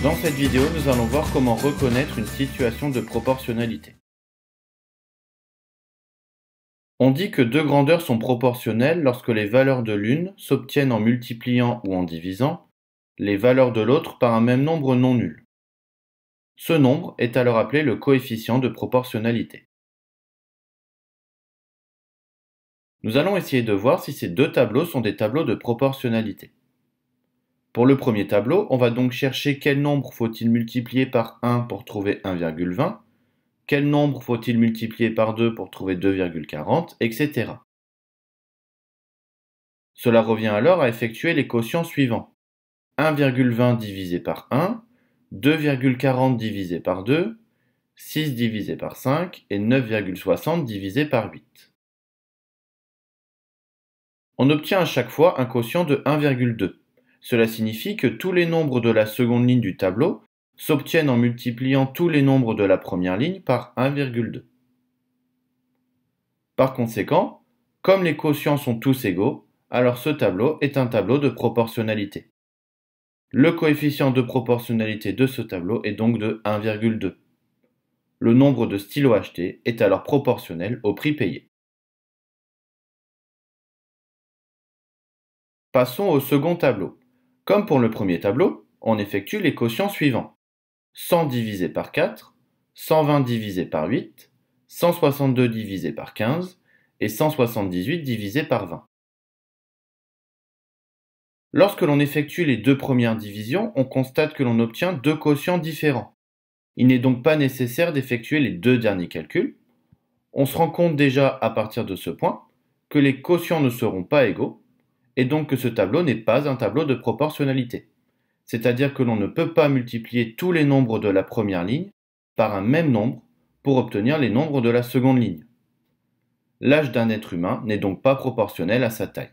Dans cette vidéo, nous allons voir comment reconnaître une situation de proportionnalité. On dit que deux grandeurs sont proportionnelles lorsque les valeurs de l'une s'obtiennent en multipliant ou en divisant les valeurs de l'autre par un même nombre non nul. Ce nombre est alors appelé le coefficient de proportionnalité. Nous allons essayer de voir si ces deux tableaux sont des tableaux de proportionnalité. Pour le premier tableau, on va donc chercher quel nombre faut-il multiplier par 1 pour trouver 1,20, quel nombre faut-il multiplier par 2 pour trouver 2,40, etc. Cela revient alors à effectuer les quotients suivants. 1,20 divisé par 1, 2,40 divisé par 2, 6 divisé par 5 et 9,60 divisé par 8. On obtient à chaque fois un quotient de 1,2. Cela signifie que tous les nombres de la seconde ligne du tableau s'obtiennent en multipliant tous les nombres de la première ligne par 1,2. Par conséquent, comme les quotients sont tous égaux, alors ce tableau est un tableau de proportionnalité. Le coefficient de proportionnalité de ce tableau est donc de 1,2. Le nombre de stylos achetés est alors proportionnel au prix payé. Passons au second tableau. Comme pour le premier tableau, on effectue les quotients suivants. 100 divisé par 4, 120 divisé par 8, 162 divisé par 15 et 178 divisé par 20. Lorsque l'on effectue les deux premières divisions, on constate que l'on obtient deux quotients différents. Il n'est donc pas nécessaire d'effectuer les deux derniers calculs. On se rend compte déjà à partir de ce point que les quotients ne seront pas égaux et donc que ce tableau n'est pas un tableau de proportionnalité. C'est-à-dire que l'on ne peut pas multiplier tous les nombres de la première ligne par un même nombre pour obtenir les nombres de la seconde ligne. L'âge d'un être humain n'est donc pas proportionnel à sa taille.